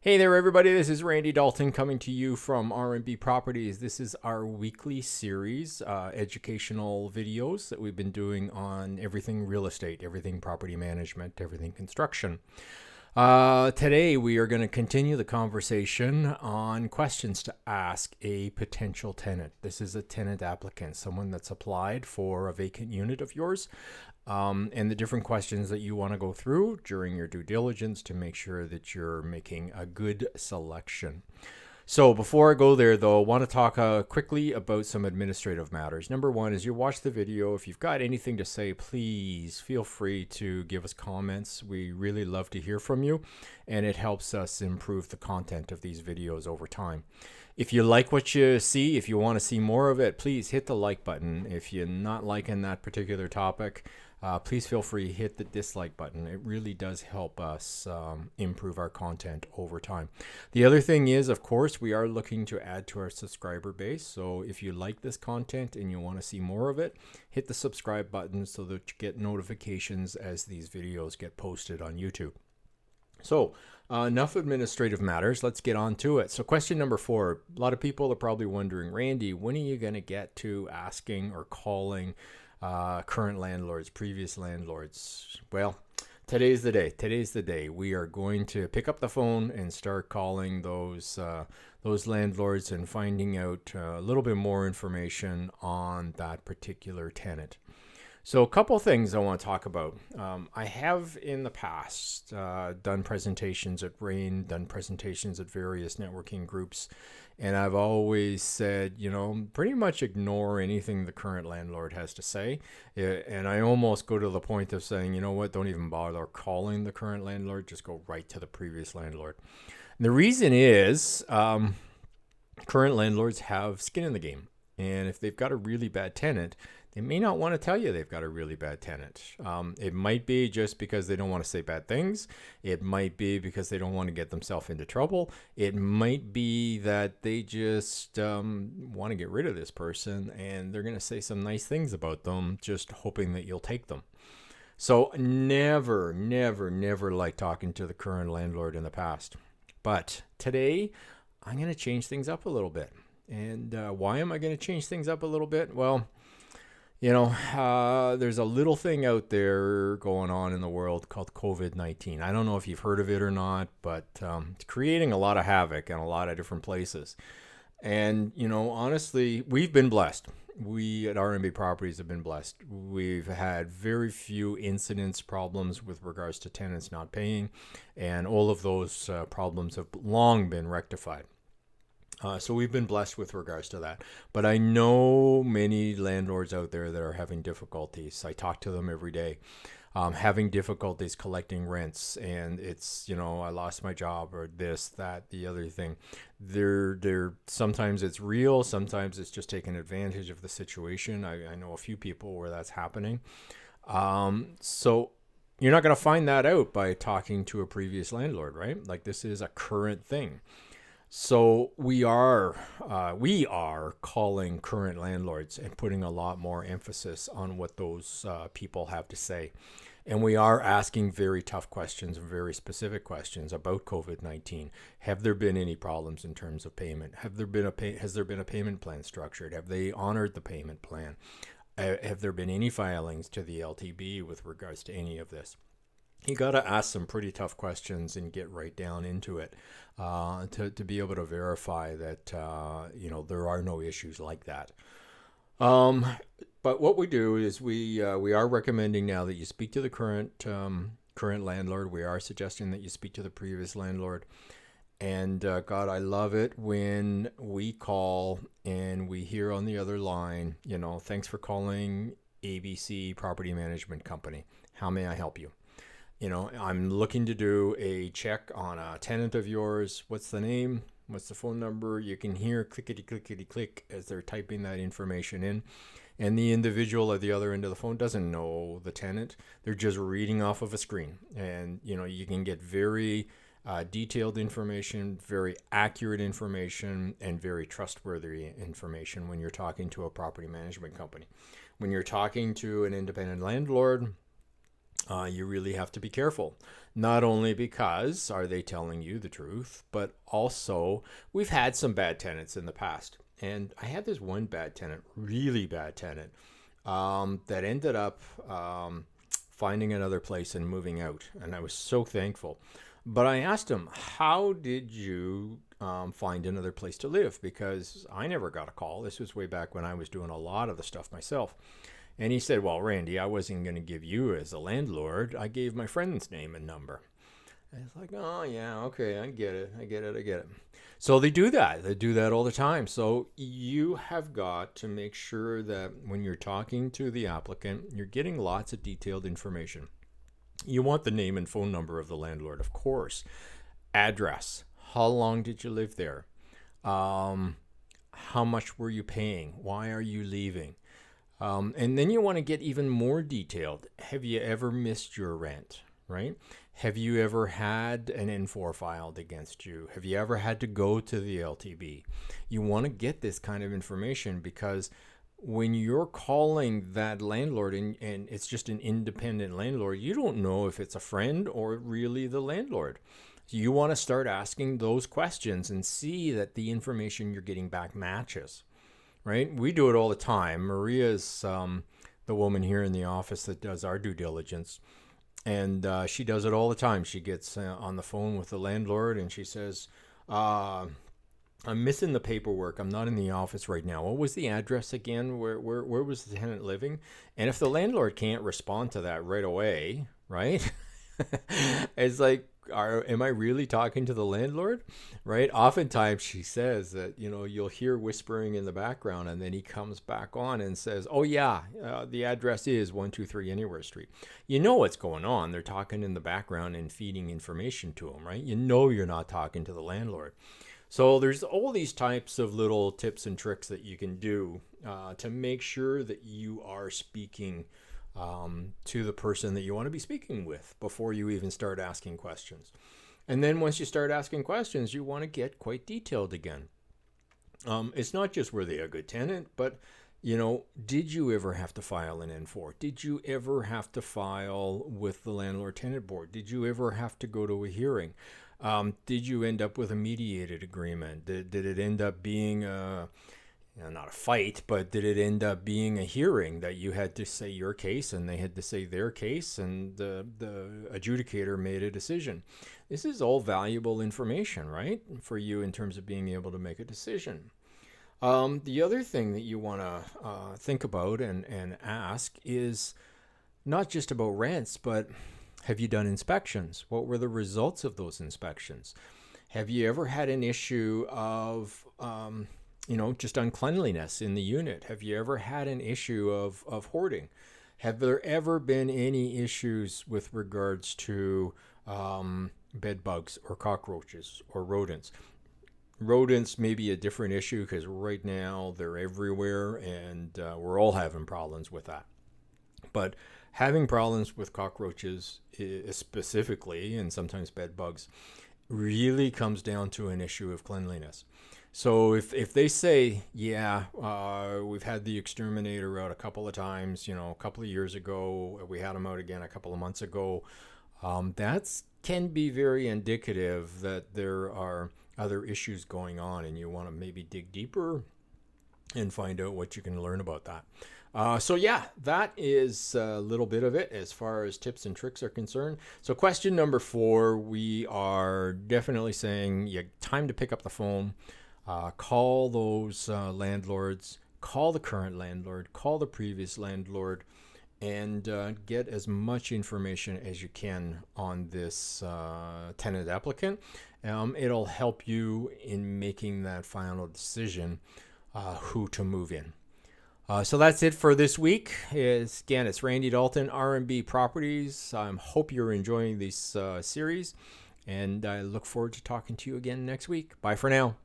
Hey there, everybody. This is Randy Dalton coming to you from R&B Properties. This is our weekly series, educational videos that we've been doing on everything real estate, everything property management, everything construction. Today, we are going to continue the conversation on questions to ask a potential tenant. This is a tenant applicant, someone that's applied for a vacant unit of yours, and the different questions that you want to go through during your due diligence to make sure that you're making a good selection. So before I go there, though, I want to talk quickly about some administrative matters. Number one, as you watch the video, if you've got anything to say, please feel free to give us comments. We really love to hear from you, and it helps us improve the content of these videos over time. If you like what you see, if you want to see more of it, please hit the like button. If you're not liking that particular topic, please feel free to hit the dislike button. It really does help us improve our content over time. The other thing is, of course, we are looking to add to our subscriber base. So if you like this content and you want to see more of it, hit the subscribe button so that you get notifications as these videos get posted on YouTube. So enough administrative matters. Let's get on to it. So question number 4, a lot of people are probably wondering, Randy, when are you going to get to asking or calling current landlords, previous landlords? Well, today's the day. Today's the day. We are going to pick up the phone and start calling those landlords and finding out a little bit more information on that particular tenant. So a couple things I want to talk about. I have in the past done presentations at RAIN, done presentations at various networking groups, and I've always said, pretty much ignore anything the current landlord has to say. And I almost go to the point of saying, you know what, don't even bother calling the current landlord, just go right to the previous landlord. And the reason is current landlords have skin in the game. And if they've got a really bad tenant, they may not want to tell you they've got a really bad tenant. It might be just because they don't want to say bad things. It might be because they don't want to get themselves into trouble. It might be that they just want to get rid of this person and they're going to say some nice things about them, just hoping that you'll take them. So never like talking to the current landlord in the past. But today, I'm going to change things up a little bit. And why am I going to change things up a little bit? Well, there's a little thing out there going on in the world called COVID-19. I don't know if you've heard of it or not, but it's creating a lot of havoc in a lot of different places. And, honestly, we've been blessed. We at R&B Properties have been blessed. We've had very few incidents, problems with regards to tenants not paying, and all of those problems have long been rectified. So we've been blessed with regards to that. But I know many landlords out there that are having difficulties. I talk to them every day, having difficulties collecting rents. And it's, I lost my job or this, that, the other thing. They're sometimes it's real. Sometimes it's just taking advantage of the situation. I know a few people where that's happening. So you're not going to find that out by talking to a previous landlord, right? Like this is a current thing. So we are calling current landlords and putting a lot more emphasis on what those people have to say. And we are asking very tough questions, very specific questions about COVID-19. Have there been any problems in terms of payment? Has there been a payment plan structured? Have they honored the payment plan? Have there been any filings to the LTB with regards to any of this? You got to ask some pretty tough questions and get right down into it to be able to verify that, there are no issues like that. But what we do is we are recommending now that you speak to the current landlord. We are suggesting that you speak to the previous landlord. And God, I love it when we call and we hear on the other line, thanks for calling ABC Property Management Company. How may I help you? I'm looking to do a check on a tenant of yours. What's the name? What's the phone number? You can hear clickety-clickety-click as they're typing that information in. And the individual at the other end of the phone doesn't know the tenant. They're just reading off of a screen. And, you can get very detailed information, very accurate information, and very trustworthy information when you're talking to a property management company. When you're talking to an independent landlord, You really have to be careful. Not only because are they telling you the truth, but also we've had some bad tenants in the past. And I had this one bad tenant, really bad tenant, that ended up finding another place and moving out. And I was so thankful. But I asked him, how did you find another place to live? Because I never got a call. This was way back when I was doing a lot of the stuff myself. And he said, well, Randy, I wasn't going to give you as a landlord. I gave my friend's name and number. And it's like, oh, yeah, okay, I get it. So they do that. They do that all the time. So you have got to make sure that when you're talking to the applicant, you're getting lots of detailed information. You want the name and phone number of the landlord, of course. Address. How long did you live there? How much were you paying? Why are you leaving? And then you want to get even more detailed. Have you ever missed your rent, right? Have you ever had an N4 filed against you? Have you ever had to go to the LTB? You want to get this kind of information because when you're calling that landlord and it's just an independent landlord, you don't know if it's a friend or really the landlord. So you want to start asking those questions and see that the information you're getting back matches. Right? We do it all the time. Maria's the woman here in the office that does our due diligence. And she does it all the time. She gets on the phone with the landlord and she says, I'm missing the paperwork. I'm not in the office right now. What was the address again? Where was the tenant living? And if the landlord can't respond to that right away, right? It's like, am I really talking to the landlord? Right? Oftentimes she says that, you'll hear whispering in the background and then he comes back on and says, oh yeah, the address is 123 Anywhere Street. You know what's going on. They're talking in the background and feeding information to him, right? You know you're not talking to the landlord. So there's all these types of little tips and tricks that you can do to make sure that you are speaking to the person that you want to be speaking with before you even start asking questions. And then once you start asking questions, you want to get quite detailed again. It's not just were they a good tenant, but did you ever have to file an N4? Did you ever have to file with the landlord tenant board? Did you ever have to go to a hearing? Did you end up with a mediated agreement? Did it end up being not a fight, but did it end up being a hearing that you had to say your case and they had to say their case and the adjudicator made a decision? This is all valuable information, right, for you in terms of being able to make a decision. The other thing that you want to think about and ask is not just about rents, but have you done inspections? What were the results of those inspections? Have you ever had an issue of just uncleanliness in the unit? Have you ever had an issue of hoarding? Have there ever been any issues with regards to bed bugs or cockroaches or rodents? Rodents may be a different issue because right now they're everywhere and we're all having problems with that. But having problems with cockroaches specifically, and sometimes bed bugs, really comes down to an issue of cleanliness. So if they say, yeah, we've had the exterminator out a couple of times, a couple of years ago, we had them out again a couple of months ago, that can be very indicative that there are other issues going on and you want to maybe dig deeper and find out what you can learn about that. So yeah, that is a little bit of it as far as tips and tricks are concerned. So question number 4, we are definitely saying time to pick up the phone, call those landlords, call the current landlord, call the previous landlord, and get as much information as you can on this tenant applicant. It'll help you in making that final decision who to move in. So that's it for this week. It's Randy Dalton, R&B Properties. I hope you're enjoying this series, and I look forward to talking to you again next week. Bye for now.